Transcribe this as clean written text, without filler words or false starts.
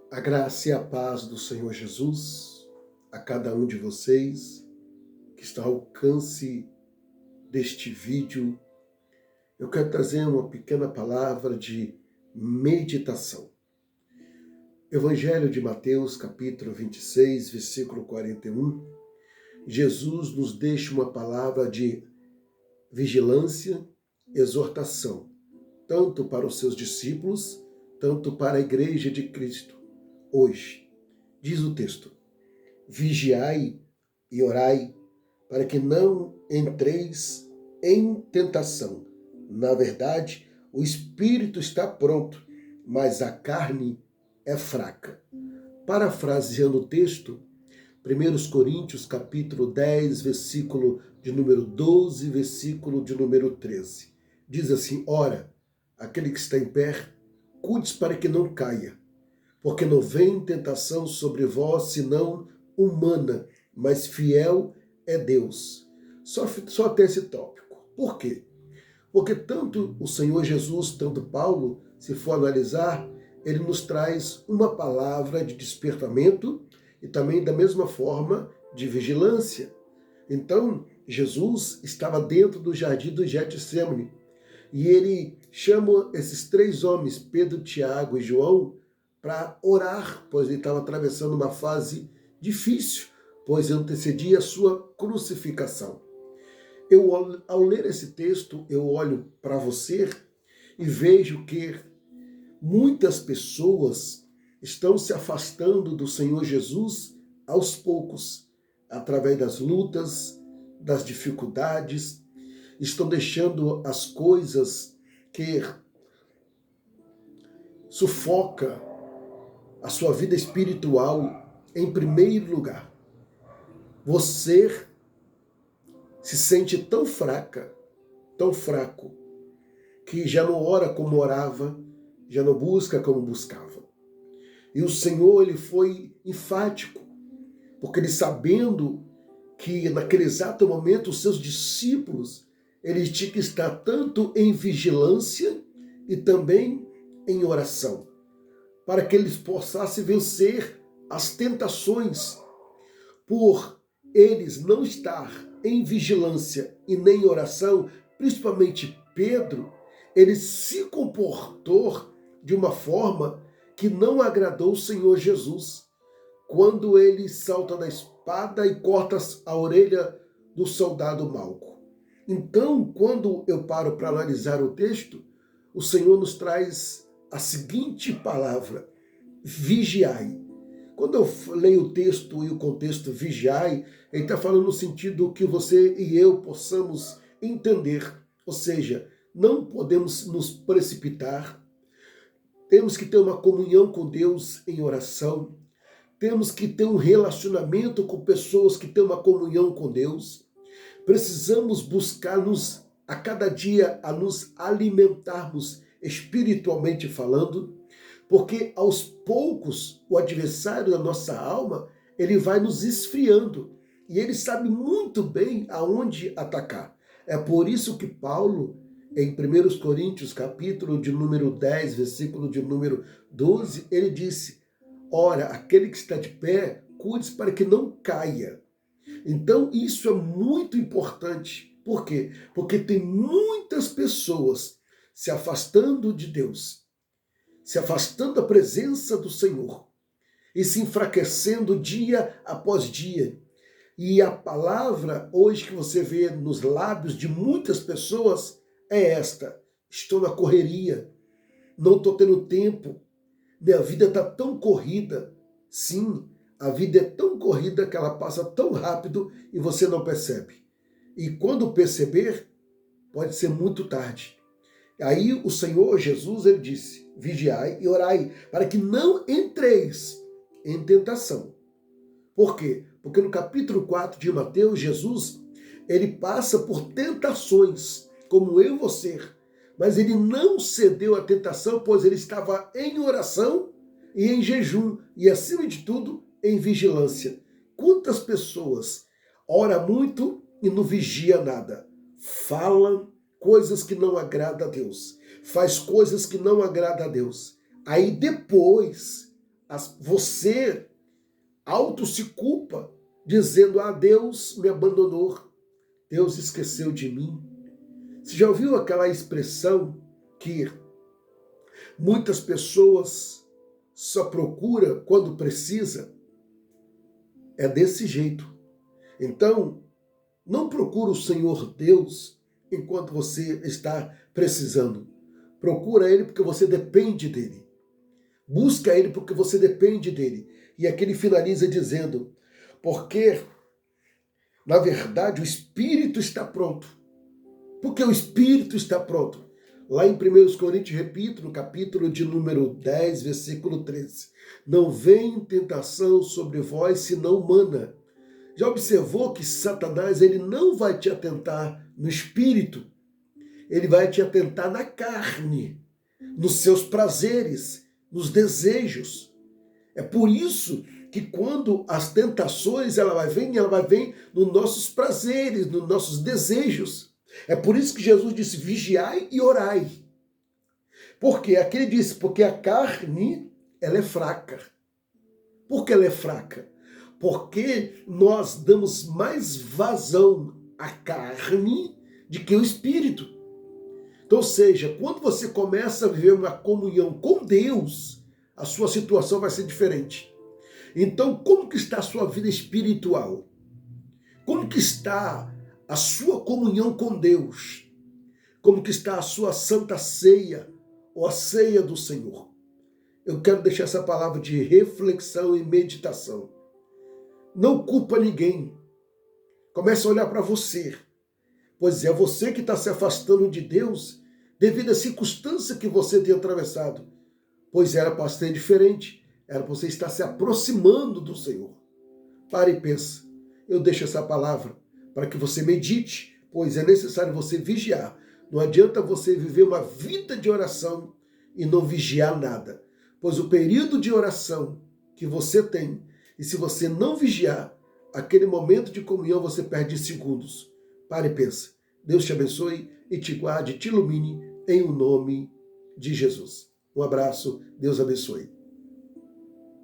A graça e a paz do Senhor Jesus a cada um de vocês que está ao alcance deste vídeo. Eu quero trazer uma pequena palavra de meditação. Evangelho de Mateus, capítulo 26, versículo 41. Jesus nos deixa uma palavra de vigilância, exortação, tanto para os seus discípulos, tanto para a igreja de Cristo. Hoje, diz o texto: vigiai e orai, para que não entreis em tentação. Na verdade, o espírito está pronto, mas a carne é fraca. Parafraseando o texto, 1 Coríntios capítulo 10, versículo de número 12, versículo de número 13. Diz assim: ora, aquele que está em pé, cuide para que não caia, porque não vem tentação sobre vós, senão humana, mas fiel é Deus. Só até esse tópico. Por quê? Porque tanto o Senhor Jesus, tanto Paulo, se for analisar, ele nos traz uma palavra de despertamento e também da mesma forma de vigilância. Então, Jesus estava dentro do jardim do Getsemane e ele chama esses três homens, Pedro, Tiago e João, para orar, pois ele estava atravessando uma fase difícil, pois antecedia a sua crucificação. Ao ler esse texto, eu olho para você e vejo que muitas pessoas estão se afastando do Senhor Jesus aos poucos, através das lutas, das dificuldades, estão deixando as coisas que sufoca a sua vida espiritual em primeiro lugar. Você se sente tão fraca, tão fraco, que já não ora como orava, já não busca como buscava. E o Senhor, ele foi enfático, porque ele, sabendo que naquele exato momento os seus discípulos, eles tinham que estar tanto em vigilância e também em oração, para que eles possam vencer as tentações. Por eles não estar em vigilância e nem em oração, principalmente Pedro, ele se comportou de uma forma que não agradou o Senhor Jesus, quando ele salta da espada e corta a orelha do soldado Malco. Então, quando eu paro para analisar o texto, o Senhor nos traz a seguinte palavra: vigiai. Quando eu leio o texto e o contexto vigiai, ele está falando no sentido que você e eu possamos entender. Ou seja, não podemos nos precipitar, temos que ter uma comunhão com Deus em oração, temos que ter um relacionamento com pessoas que têm uma comunhão com Deus, precisamos buscar-nos a cada dia a nos alimentarmos espiritualmente falando, porque aos poucos o adversário da nossa alma, ele vai nos esfriando e ele sabe muito bem aonde atacar. É por isso que Paulo, em 1 Coríntios, capítulo de número 10, versículo de número 12, ele disse: ora, aquele que está de pé, cuide para que não caia. Então isso é muito importante. Por quê? Porque tem muitas pessoas se afastando de Deus, se afastando da presença do Senhor e se enfraquecendo dia após dia. E a palavra hoje que você vê nos lábios de muitas pessoas é esta: estou na correria, não estou tendo tempo, minha vida está tão corrida. Sim, a vida é tão corrida que ela passa tão rápido e você não percebe. E quando perceber, pode ser muito tarde. Aí o Senhor Jesus, ele disse: vigiai e orai, para que não entreis em tentação. Por quê? Porque no capítulo 4 de Mateus, Jesus, ele passa por tentações, como eu e você, mas ele não cedeu à tentação, pois ele estava em oração e em jejum, e acima de tudo, em vigilância. Quantas pessoas ora muito e não vigia nada? Falam coisas que não agradam a Deus, faz coisas que não agradam a Deus. Aí depois você auto se culpa, dizendo, Deus me abandonou, Deus esqueceu de mim. Você já ouviu aquela expressão que muitas pessoas só procuram quando precisa? É desse jeito. Então, não procura o Senhor Deus enquanto você está precisando. Procura Ele porque você depende dEle. Busca Ele porque você depende dEle. E aqui ele finaliza dizendo, porque, na verdade, o Espírito está pronto. Porque o Espírito está pronto. Lá em 1 Coríntios, repito, no capítulo de número 10, versículo 13. Não vem tentação sobre vós, senão humana. Já observou que Satanás ele não vai te atentar no espírito, ele vai te atentar na carne, nos seus prazeres, nos desejos. É por isso que quando as tentações ela vai vir nos nossos prazeres, nos nossos desejos. É por isso que Jesus disse, vigiai e orai. Por quê? Aqui ele disse, porque a carne ela é fraca. Por que ela é fraca? Porque nós damos mais vazão à carne do que ao espírito. Então, ou seja, quando você começa a viver uma comunhão com Deus, a sua situação vai ser diferente. Então, como que está a sua vida espiritual? Como que está a sua comunhão com Deus? Como que está a sua santa ceia ou a ceia do Senhor? Eu quero deixar essa palavra de reflexão e meditação. Não culpa ninguém. Comece a olhar para você. Pois é você que está se afastando de Deus devido à circunstância que você tem atravessado. Pois era para ser diferente. Era para você estar se aproximando do Senhor. Pare e pensa. Eu deixo essa palavra para que você medite, pois é necessário você vigiar. Não adianta você viver uma vida de oração e não vigiar nada. Pois o período de oração que você tem, e se você não vigiar, aquele momento de comunhão você perde segundos. Pare e pensa. Deus te abençoe e te guarde, te ilumine em o nome de Jesus. Um abraço, Deus abençoe.